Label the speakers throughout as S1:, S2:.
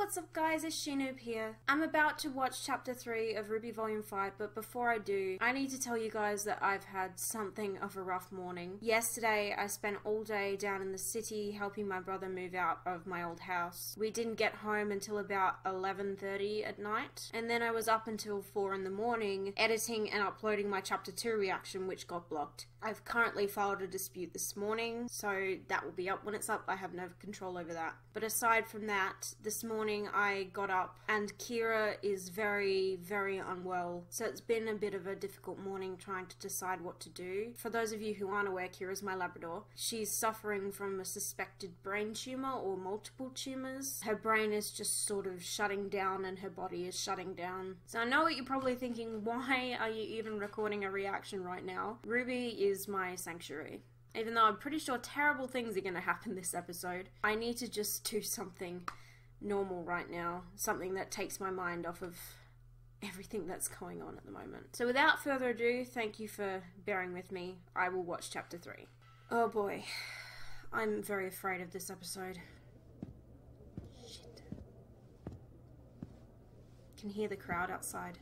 S1: what's up guys, it's Sheenoob here. I'm about to watch chapter 3 of RWBY Volume 5, but before I do, I need to tell you guys that I've had something of a rough morning. Yesterday, I spent all day down in the city helping my brother move out of my old house. We didn't get home until about 11:30 at night, and then I was up until 4 in the morning editing and uploading my chapter 2 reaction, which got blocked. I've currently filed a dispute this morning, so that will be up when it's up. I have no control over that. But aside from that, this morning I got up and Kira is very, very unwell. So it's been a bit of a difficult morning trying to decide what to do. For those of you who aren't aware, Kira's my Labrador. She's suffering from a suspected brain tumor or multiple tumors. Her brain is just sort of shutting down and her body is shutting down. So I know what you're probably thinking, why are you even recording a reaction right now? RWBY is my sanctuary. Even though I'm pretty sure terrible things are going to happen this episode, I need to just do something normal right now. Something that takes my mind off of everything that's going on at the moment. So without further ado, thank you for bearing with me. I will watch chapter 3. Oh boy. I'm very afraid of this episode. Shit. Can hear the crowd outside.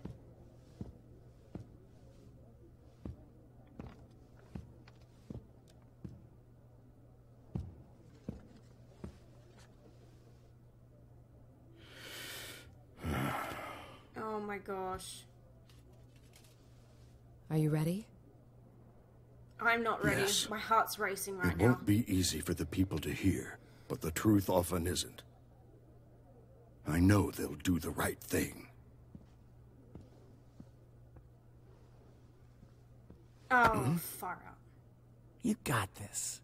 S1: Oh my gosh.
S2: Are you ready?
S1: I'm not ready.
S3: Yes.
S1: My heart's racing right
S3: It
S1: now.
S3: won't be easy for the people to hear, but the truth often isn't. I know they'll do the right thing.
S1: Oh, far out.
S2: You got this.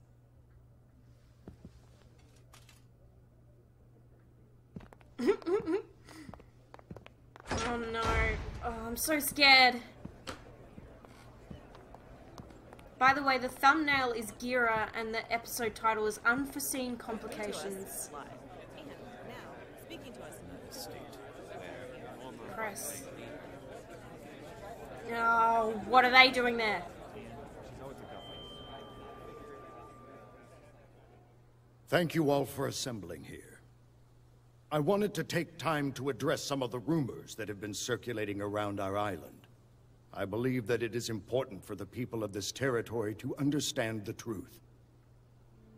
S1: Oh no. Oh, I'm so scared. By the way, the thumbnail is Gira and the episode title is Unforeseen Complications. Press. Oh, what are they doing there?
S3: Thank you all for assembling here. I wanted to take time to address some of the rumors that have been circulating around our island. I believe that it is important for the people of this territory to understand the truth.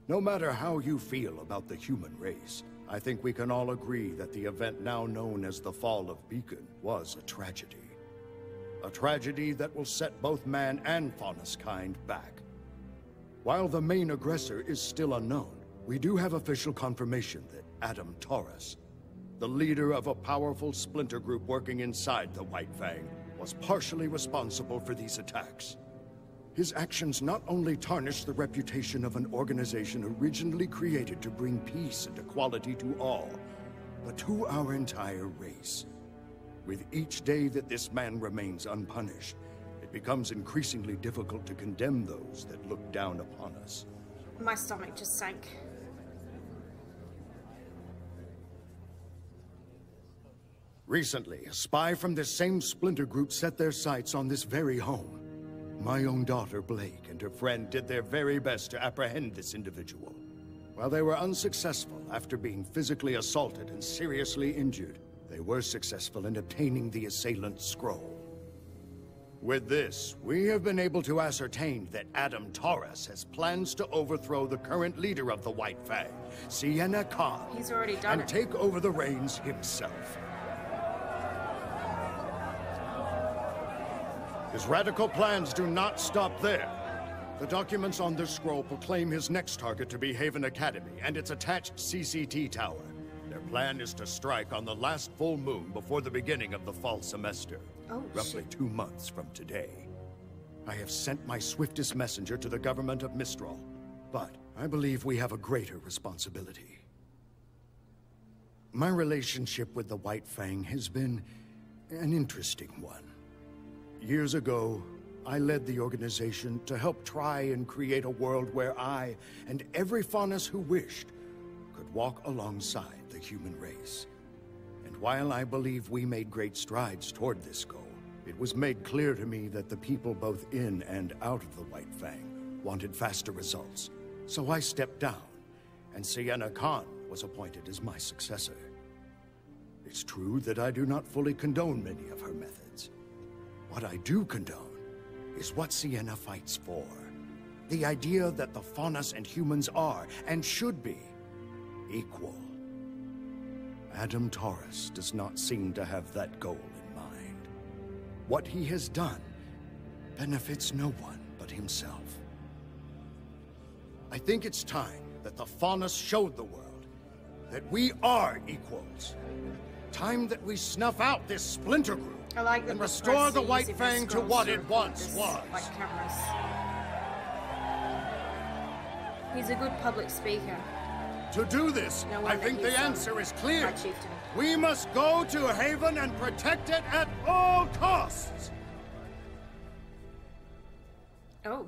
S3: No matter how you feel about the human race, I think we can all agree that the event now known as the Fall of Beacon was a tragedy. A tragedy that will set both man and Faunus kind back. While the main aggressor is still unknown, we do have official confirmation that Adam Taurus, the leader of a powerful splinter group working inside the White Fang, was partially responsible for these attacks. His actions not only tarnish the reputation of an organization originally created to bring peace and equality to all, but to our entire race. With each day that this man remains unpunished, it becomes increasingly difficult to condemn those that look down upon us.
S1: My stomach just sank.
S3: Recently, a spy from this same splinter group set their sights on this very home. My own daughter, Blake, and her friend did their very best to apprehend this individual. While they were unsuccessful after being physically assaulted and seriously injured, they were successful in obtaining the assailant's scroll. With this, we have been able to ascertain that Adam Taurus has plans to overthrow the current leader of the White Fang, Sienna Khan,
S1: He's already done
S3: and
S1: it.
S3: take over the reins himself. His radical plans do not stop there. The documents on this scroll proclaim his next target to be Haven Academy and its attached CCT tower. Their plan is to strike on the last full moon before the beginning of the fall semester.
S1: Oh,
S3: roughly
S1: shit.
S3: 2 months from today. I have sent my swiftest messenger to the government of Mistral, but I believe we have a greater responsibility. My relationship with the White Fang has been an interesting one. Years ago, I led the organization to help try and create a world where I, and every Faunus who wished, could walk alongside the human race. And while I believe we made great strides toward this goal, it was made clear to me that the people both in and out of the White Fang wanted faster results. So I stepped down, and Sienna Khan was appointed as my successor. It's true that I do not fully condone many of her methods. What I do condone is what Sienna fights for. The idea that the Faunus and humans are, and should be, equal. Adam Taurus does not seem to have that goal in mind. What he has done benefits no one but himself. I think it's time that the Faunus showed the world that we are equals. Time that we snuff out this splinter group and restore the White Fang to what it once was.
S1: Like cameras. He's a good public speaker.
S3: To do this,
S1: No
S3: I
S1: wonder
S3: think the
S1: he's,
S3: answer is clear.
S1: my chieftain.
S3: We must go to Haven and protect it at all costs.
S1: Oh.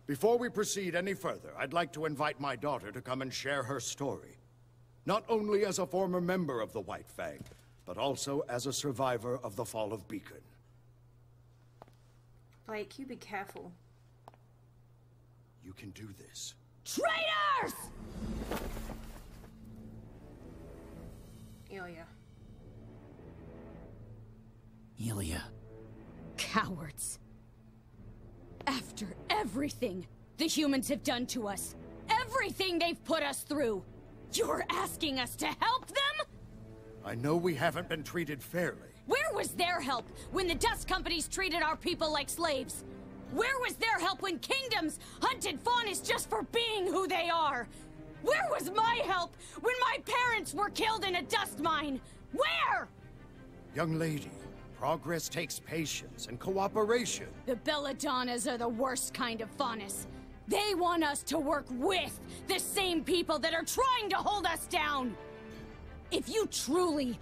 S3: Before we proceed any further, I'd like to invite my daughter to come and share her story. Not only as a former member of the White Fang, but also as a survivor of the fall of Beacon.
S1: Blake, you be careful.
S3: You can do this.
S4: Traitors!
S1: Ilia.
S2: Ilia.
S4: Cowards. After everything the humans have done to us, everything they've put us through, you're asking us to help them?
S3: I know we haven't been treated fairly.
S4: Where was their help when the dust companies treated our people like slaves? Where was their help when kingdoms hunted Faunus just for being who they are? Where was my help when my parents were killed in a dust mine? Where?
S3: Young lady, progress takes patience and cooperation.
S4: The Belladonnas are the worst kind of Faunus. They want us to work with the same people that are trying to hold us down. If you truly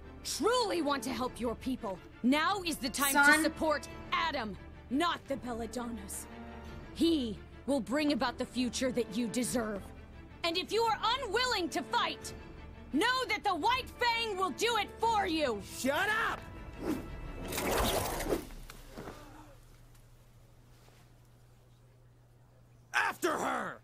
S4: want to help your people, now is the time to support Adam, not the Belladonnas. He will bring about the future that you deserve. And if you are unwilling to fight, know that the White Fang will do it for you!
S2: Shut up!
S5: After her!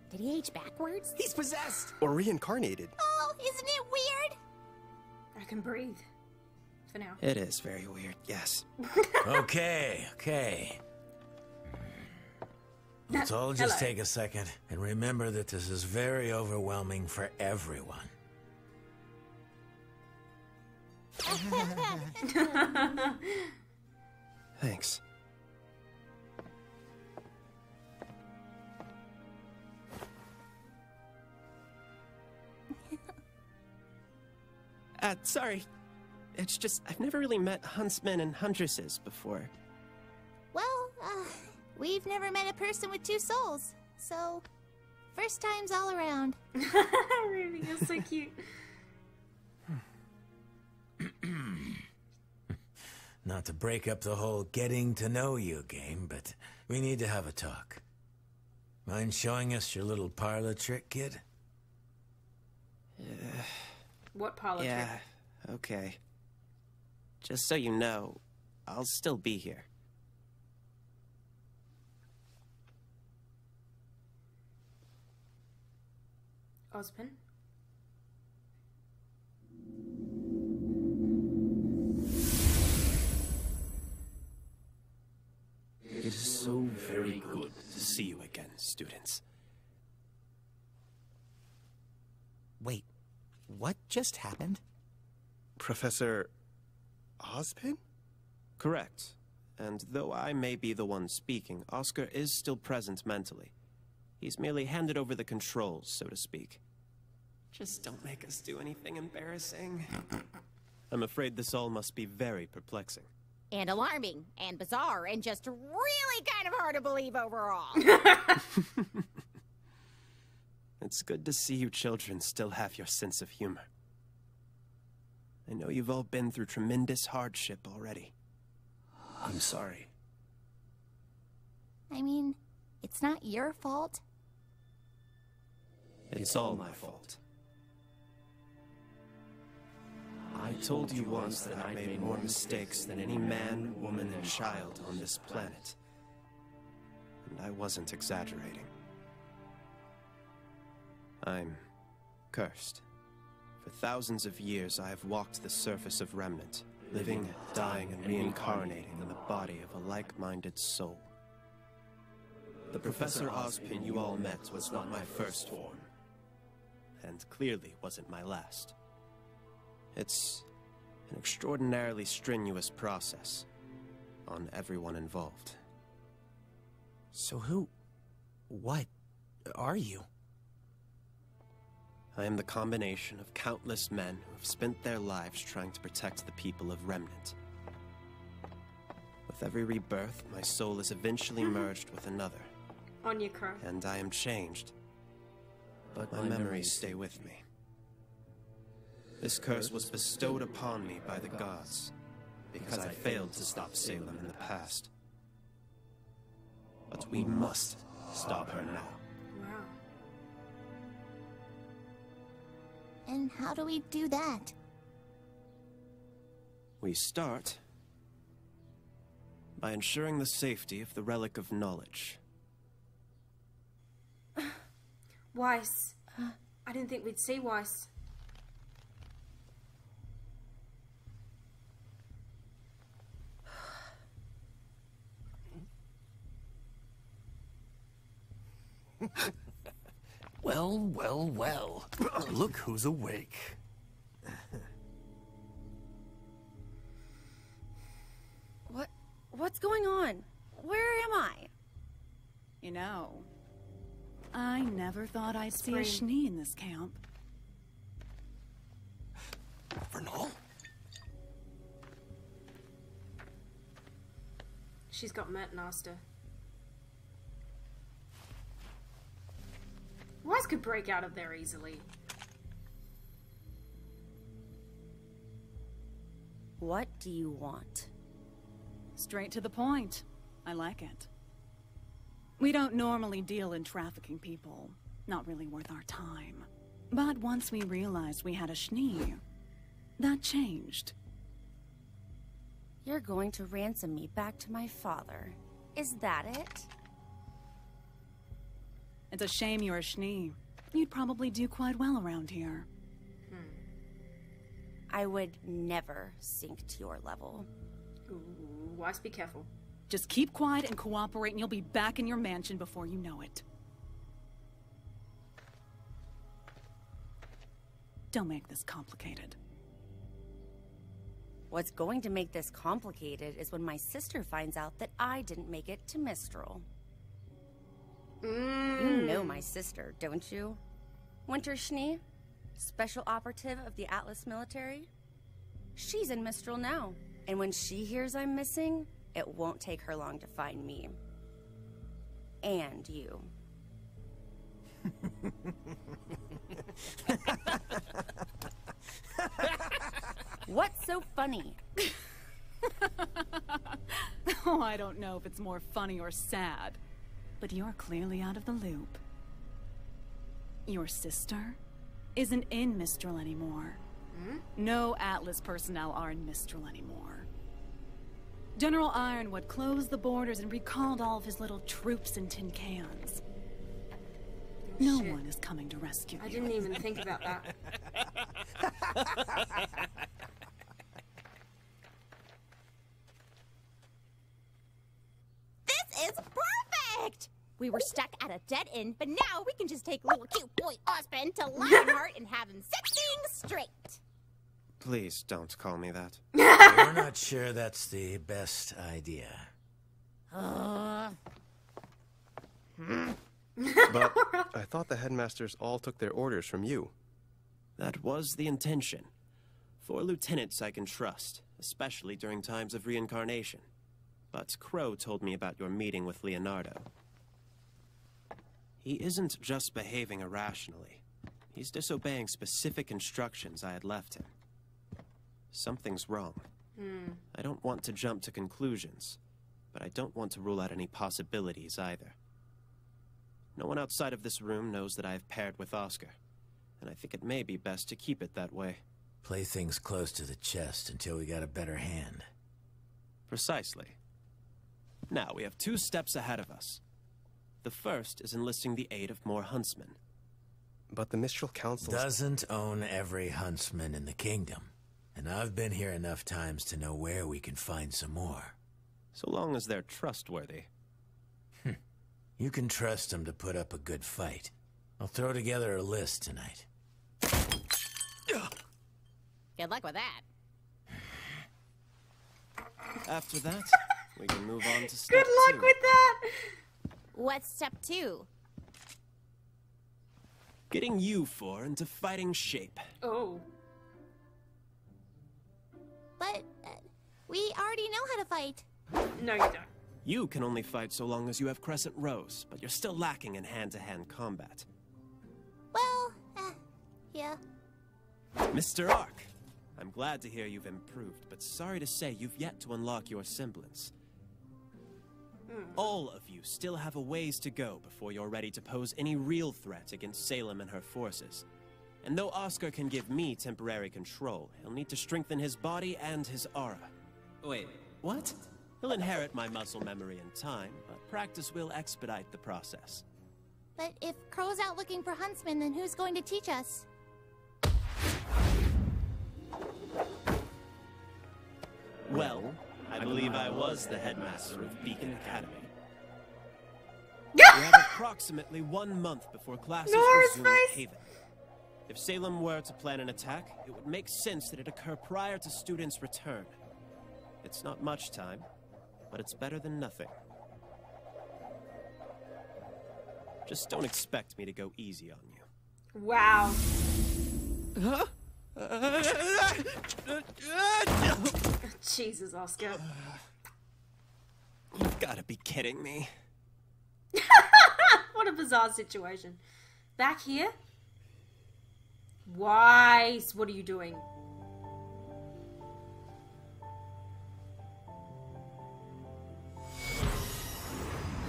S6: Did he age backwards?
S5: He's possessed! Or reincarnated.
S6: Oh, isn't it weird?
S1: I can breathe. For now.
S5: It is very weird, yes.
S2: Okay. Let's all just
S1: Hello.
S2: take a second and remember that this is very overwhelming for everyone.
S5: Thanks. Sorry. It's just, I've never really met huntsmen and huntresses before.
S6: Well, we've never met a person with two souls, so first times all around.
S1: Ruby, you're so cute.
S2: Not to break up the whole getting to know you game, but we need to have a talk. Mind showing us your little parlor trick, kid?
S1: What parlor
S5: Yeah,
S1: trick?
S5: okay. Just so you know, I'll still be here.
S1: Ozpin?
S5: It is so very good to see you again, students.
S7: Wait, what just happened?
S5: Professor Ozpin? Correct. And though I may be the one speaking, Oscar is still present mentally. He's merely handed over the controls, so to speak. Just don't make us do anything embarrassing. I'm afraid this all must be very perplexing.
S6: And alarming, and bizarre, and just really kind of hard to believe overall.
S5: It's good to see you children still have your sense of humor. I know you've all been through tremendous hardship already. I'm sorry.
S6: I mean, it's not your fault.
S5: It's all my fault. I told you once that I made more mistakes than any man, woman, and child on this planet. And I wasn't exaggerating. I'm cursed. For thousands of years, I have walked the surface of Remnant, living, dying, and reincarnating in the body of a like-minded soul. The Professor Ozpin you all met was not my first form, and clearly wasn't my last. It's an extraordinarily strenuous process on everyone involved.
S7: So what are you?
S5: I am the combination of countless men who have spent their lives trying to protect the people of Remnant. With every rebirth, my soul is eventually merged with another.
S1: On your crow.
S5: And I am changed. But my memories stay with me. This curse was bestowed upon me by the gods, because I failed to stop Salem in the past. But we must stop her now.
S1: Wow.
S6: And how do we do that?
S5: We start by ensuring the safety of the Relic of Knowledge.
S1: Weiss. I didn't think we'd see Weiss.
S8: Well, well, well. Look who's awake.
S9: What's going on? Where am I?
S10: You know, I never thought I'd see a Schnee in this camp.
S8: Vernal?
S1: She's got Met Master. Weiss could break out of there easily.
S9: What do you want?
S10: Straight to the point. I like it. We don't normally deal in trafficking people. Not really worth our time. But once we realized we had a Schnee, that changed.
S9: You're going to ransom me back to my father. Is that it?
S10: It's a shame you're a Schnee. You'd probably do quite well around here.
S9: I would never sink to your level.
S1: Ooh, Weiss, be careful.
S10: Just keep quiet and cooperate and you'll be back in your mansion before you know it. Don't make this complicated.
S9: What's going to make this complicated is when my sister finds out that I didn't make it to Mistral. You know my sister, don't you? Winter Schnee, special operative of the Atlas military. She's in Mistral now, and when she hears I'm missing, it won't take her long to find me. And you. What's so funny?
S10: Oh, I don't know if it's more funny or sad, but you're clearly out of the loop. Your sister isn't in Mistral anymore. No Atlas personnel are in Mistral anymore. General Ironwood closed the borders and recalled all of his little troops in tin cans. No one is coming to rescue you.
S1: I didn't even think about that.
S6: This is perfect! We were stuck at a dead end, but now we can just take little cute boy Ozpin to Lionheart and have him set things straight.
S5: Please don't call me that.
S2: We're not sure that's the best idea.
S11: But I thought the headmasters all took their orders from you.
S5: That was the intention. 4 lieutenants I can trust, especially during times of reincarnation. But Crow told me about your meeting with Leonardo. He isn't just behaving irrationally. He's disobeying specific instructions I had left him. Something's wrong. I don't want to jump to conclusions, but I don't want to rule out any possibilities either. No one outside of this room knows that I have paired with Oscar, and I think it may be best to keep it that way.
S2: Play things close to the chest until we got a better hand.
S5: Precisely. Now, we have 2 steps ahead of us. The first is enlisting the aid of more huntsmen.
S11: But the Mistral Council
S2: doesn't own every huntsman in the kingdom. And I've been here enough times to know where we can find some more.
S5: So long as they're trustworthy.
S2: You can trust them to put up a good fight. I'll throw together a list tonight.
S6: Good luck with that.
S5: After that, we can move on to step 2.
S1: Good luck with that!
S6: What's step 2?
S5: Getting you 4 into fighting shape.
S1: Oh.
S6: But we already know how to fight.
S1: No, you don't.
S5: You can only fight so long as you have crescent rows, but you're still lacking in hand-to-hand combat.
S6: Well, yeah.
S5: Mr. Ark, I'm glad to hear you've improved, but sorry to say you've yet to unlock your semblance. All of you still have a ways to go before you're ready to pose any real threat against Salem and her forces. And though Oscar can give me temporary control, he'll need to strengthen his body and his aura. Wait, what? He'll inherit my muscle memory in time, but practice will expedite the process.
S6: But if Crow's out looking for huntsmen, then who's going to teach us?
S5: Well, I believe I was the headmaster of Beacon Academy. We have approximately 1 month before classes resume at Haven. If Salem were to plan an attack, it would make sense that it occur prior to students' return. It's not much time, but it's better than nothing. Just don't expect me to go easy on you.
S1: Wow.
S5: Huh?
S1: Jesus, Oscar.
S5: You've got to be kidding me.
S1: What a bizarre situation. Back here? Weiss, what are you doing?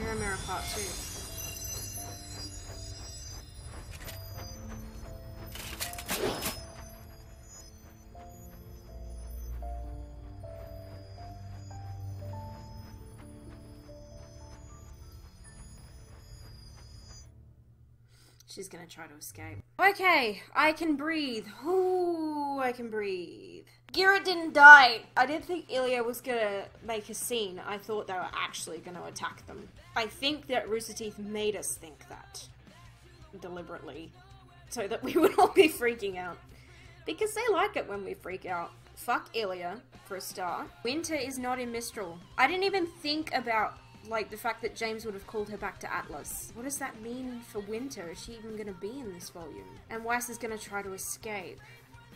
S1: You're a mirror part too. She's gonna try to escape. Okay, I can breathe. Ooh, I can breathe. Garrett didn't die. I didn't think Ilia was gonna make a scene. I thought they were actually gonna attack them. I think that Rooster Teeth made us think that. Deliberately. So that we would all be freaking out. Because they like it when we freak out. Fuck Ilia, for a start. Winter is not in Mistral. I didn't even think about like the fact that James would have called her back to Atlas. What does that mean for Winter? Is she even going to be in this volume? And Weiss is going to try to escape.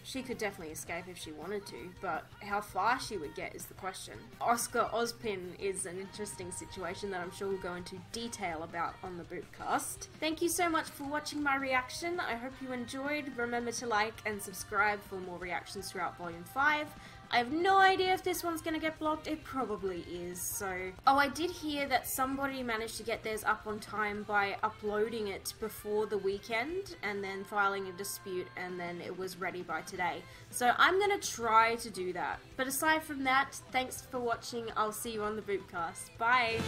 S1: She could definitely escape if she wanted to, but how far she would get is the question. Oscar Ozpin is an interesting situation that I'm sure we'll go into detail about on the Bootcast. Thank you so much for watching my reaction. I hope you enjoyed. Remember to like and subscribe for more reactions throughout Volume 5. I have no idea if this one's gonna get blocked. It probably is, so... Oh, I did hear that somebody managed to get theirs up on time by uploading it before the weekend and then filing a dispute, and then it was ready by today. So I'm gonna try to do that. But aside from that, thanks for watching. I'll see you on the Bootcast. Bye!